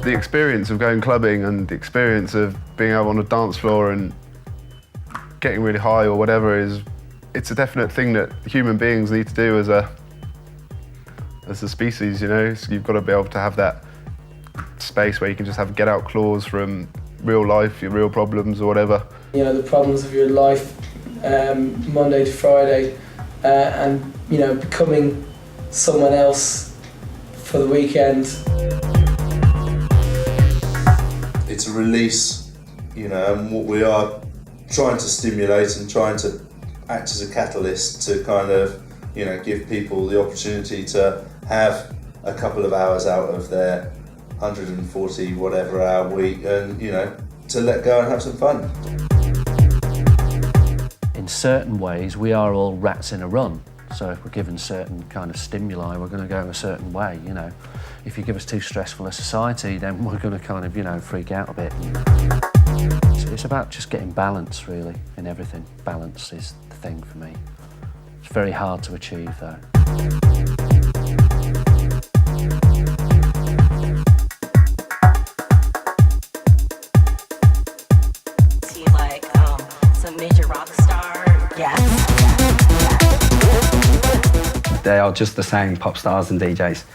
the experience of going clubbing and the experience of being out on a dance floor and getting really high or whatever it's a definite thing that human beings need to do as a species, you know. So you've got to be able to have that space where you can just have get out clause from real life, your real problems or whatever. You know, the problems of your life, Monday to Friday, and, you know, becoming someone else for the weekend. It's a release, you know, and what we are trying to stimulate and trying to act as a catalyst to kind of, you know, give people the opportunity to have a couple of hours out of their 140 whatever hour week and, you know, to let go and have some fun. In certain ways, we are all rats in a run. So if we're given certain kind of stimuli, we're going to go a certain way, you know. If you give us too stressful a society, then we're going to kind of, you know, freak out a bit. It's about just getting balance, really, in everything. Balance is the thing for me. It's very hard to achieve, though. See, like, some major rock star? Yes. They are just the same, pop stars and DJs.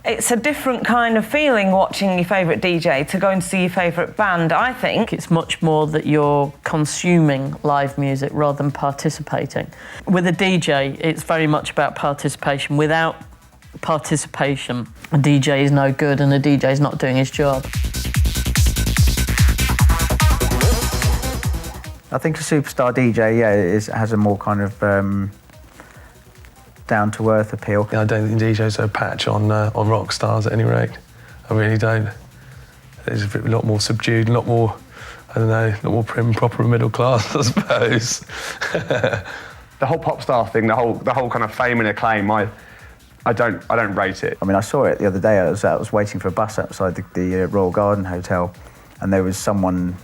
It's a different kind of feeling watching your favourite DJ to going to see your favourite band, I think. It's much more that you're consuming live music rather than participating. With a DJ, it's very much about participation. Without participation, a DJ is no good and a DJ is not doing his job. I think a superstar DJ, has a more kind of down-to-earth appeal. I don't think DJs are a patch on rock stars at any rate. I really don't. It's a lot more subdued, a lot more, I don't know, a lot more prim, proper, middle class, I suppose. The whole pop star thing, the whole kind of fame and acclaim, I don't rate it. I mean, I saw it the other day. I was waiting for a bus outside the Royal Garden Hotel, and there was some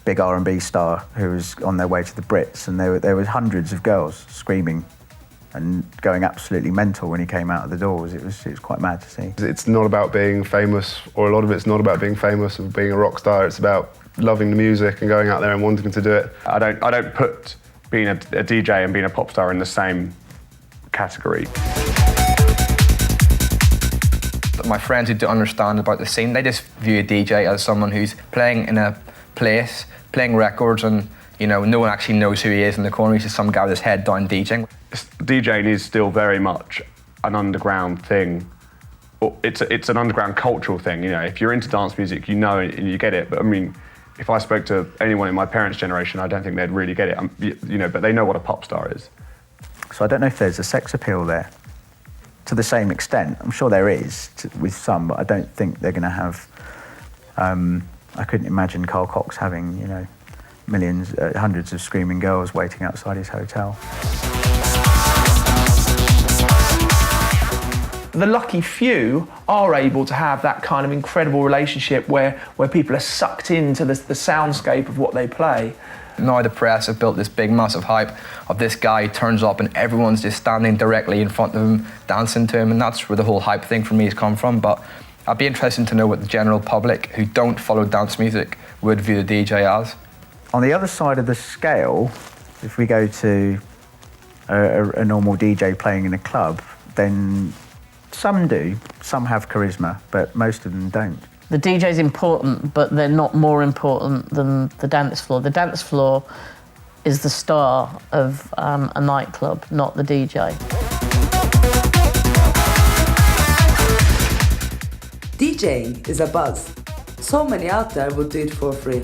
big R&B star who was on their way to the Brits, and there was hundreds of girls screaming and going absolutely mental when he came out of the doors. It was quite mad to see. It's not about being famous, or a lot of it's not about being famous or being a rock star. It's about loving the music and going out there and wanting to do it. I don't put being a DJ and being a pop star in the same category. My friends who don't understand about the scene, they just view a DJ as someone who's playing in a place, playing records, and, you know, no one actually knows who he is in the corner. He's just some guy with his head down DJing. DJing is still very much an underground thing. It's an underground cultural thing, you know. If you're into dance music, you know and you get it. But I mean, if I spoke to anyone in my parents' generation, I don't think they'd really get it. You know, but they know what a pop star is. So I don't know if there's a sex appeal there to the same extent. I'm sure there is with some, but I don't think they're going to have. I couldn't imagine Carl Cox having, you know, millions, hundreds of screaming girls waiting outside his hotel. The lucky few are able to have that kind of incredible relationship where people are sucked into the soundscape of what they play. Now the press have built this big, massive hype of this guy who turns up and everyone's just standing directly in front of him, dancing to him, and that's where the whole hype thing for me has come from. But I'd be interested to know what the general public who don't follow dance music would view the DJ as. On the other side of the scale, if we go to a normal DJ playing in a club, then some do. Some have charisma, but most of them don't. The DJ's important, but they're not more important than the dance floor. The dance floor is the star of a nightclub, not the DJ. DJing is a buzz. So many out there will do it for free.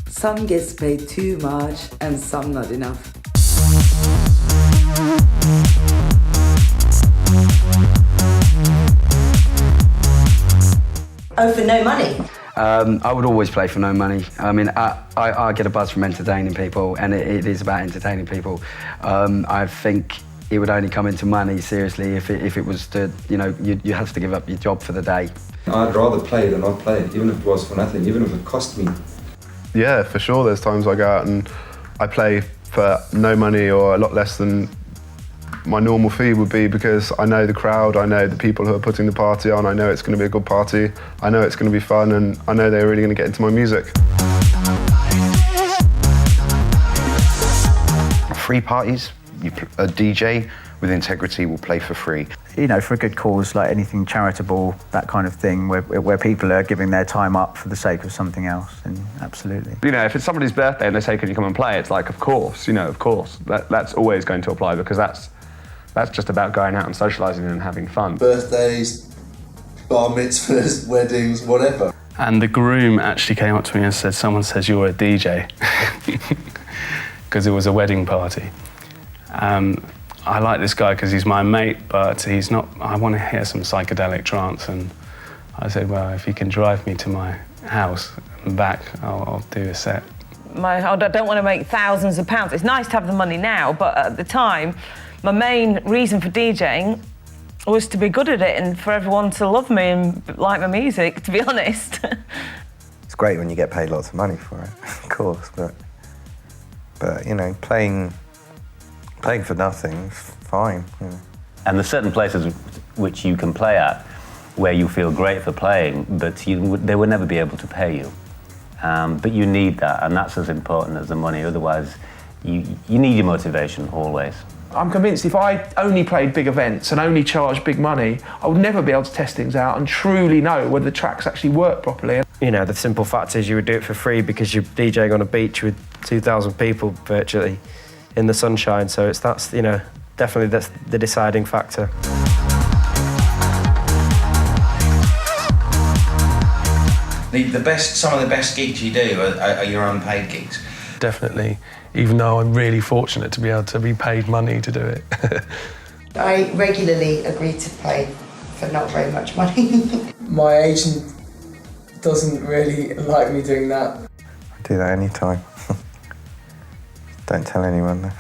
Some gets paid too much and some not enough. Oh, for no money? I would always play for no money. I mean, I get a buzz from entertaining people, and it is about entertaining people. I think it would only come into money, seriously, if it was to, you know, you have to give up your job for the day. I'd rather play than not play, even if it was for nothing, even if it cost me. Yeah, for sure. There's times I go out and I play for no money or a lot less than my normal fee would be because I know the crowd, I know the people who are putting the party on, I know it's going to be a good party, I know it's going to be fun, and I know they're really going to get into my music. Free parties, a DJ with integrity will play for free. You know, for a good cause, like anything charitable, that kind of thing, where people are giving their time up for the sake of something else, and absolutely. You know, if it's somebody's birthday and they say, can you come and play? It's like, of course, you know, of course. That's always going to apply, because that's just about going out and socialising and having fun. Birthdays, bar mitzvahs, weddings, whatever. And the groom actually came up to me and said, someone says you're a DJ, because it was a wedding party. I like this guy because he's my mate, but he's not. I want to hear some psychedelic trance, and I said, well, if you can drive me to my house and back, I'll do a set. I don't want to make thousands of pounds. It's nice to have the money now, but at the time, my main reason for DJing was to be good at it and for everyone to love me and like my music, to be honest. It's great when you get paid lots of money for it, of course, but you know, playing for nothing is fine. You know. And there's certain places which you can play at where you feel great for playing, but they will never be able to pay you. But you need that, and that's as important as the money. Otherwise, you need your motivation always. I'm convinced if I only played big events and only charged big money, I would never be able to test things out and truly know whether the tracks actually work properly. You know, the simple fact is you would do it for free because you're DJing on a beach with 2,000 people virtually in the sunshine. So that's, you know, definitely that's the deciding factor. Some of the best gigs you do are your unpaid gigs. Definitely, even though I'm really fortunate to be able to be paid money to do it. I regularly agree to play for not very much money. My agent doesn't really like me doing that. I do that anytime. Don't tell anyone though.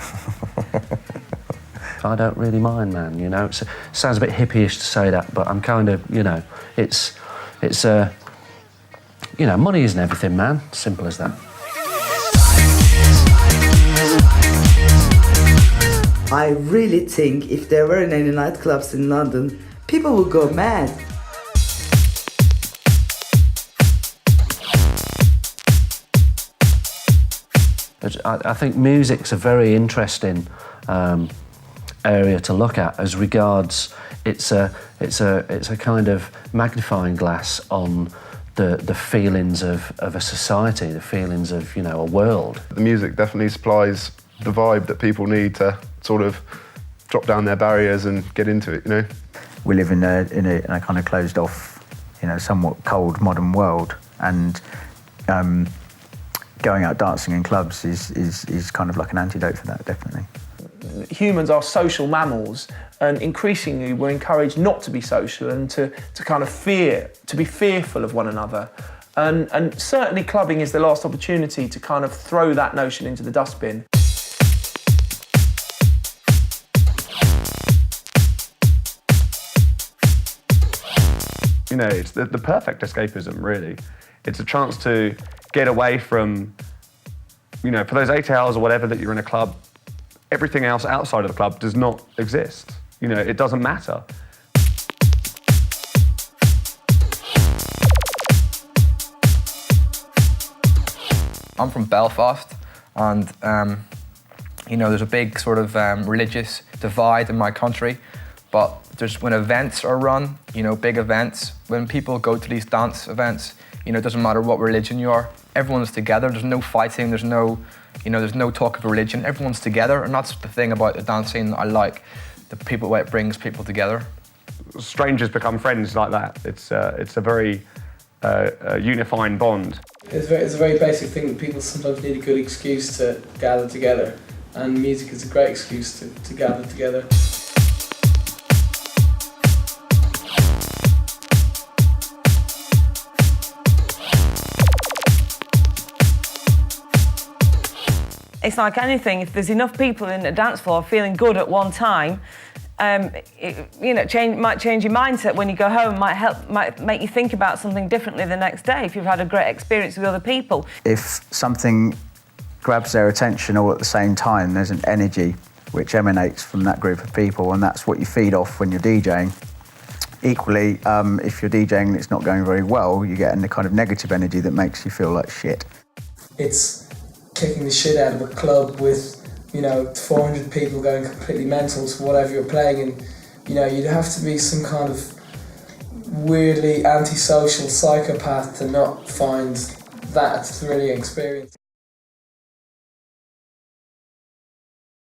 I don't really mind, man, you know. It sounds a bit hippie-ish to say that, but I'm kind of, you know, it's you know, money isn't everything, man. Simple as that. I really think if there weren't any nightclubs in London, people would go mad. I think music's a very interesting area to look at as regards it's a kind of magnifying glass on the feelings of a society, the feelings of, you know, a world. The music definitely supplies the vibe that people need to sort of drop down their barriers and get into it, you know. We live in a kind of closed off, you know, somewhat cold modern world, and going out dancing in clubs is kind of like an antidote for that, definitely. Humans are social mammals, and increasingly we're encouraged not to be social and to kind of be fearful of one another. And certainly clubbing is the last opportunity to kind of throw that notion into the dustbin. You know, it's the perfect escapism, really. It's a chance to get away from, you know, for those 8 hours or whatever that you're in a club, everything else outside of the club does not exist. You know, it doesn't matter. I'm from Belfast, and you know, there's a big sort of religious divide in my country, but when events are run, you know, big events, when people go to these dance events, you know, it doesn't matter what religion you are, everyone's together, there's no fighting, there's no talk of religion, everyone's together, and that's the thing about the dancing I like, the way it brings people together. Strangers become friends like that. It's a very unifying bond. It's a very basic thing that people sometimes need a good excuse to gather together, and music is a great excuse to gather together. It's like anything, if there's enough people in a dance floor feeling good at one time, you know, might change your mindset when you go home, might make you think about something differently the next day if you've had a great experience with other people. If something grabs their attention all at the same time, there's an energy which emanates from that group of people, and that's what you feed off when you're DJing. Equally, if you're DJing and it's not going very well, you get a kind of negative energy that makes you feel like shit. It's kicking the shit out of a club with, 400 people going completely mental to whatever you're playing, and, you'd have to be some kind of weirdly antisocial psychopath to not find that a thrilling experience.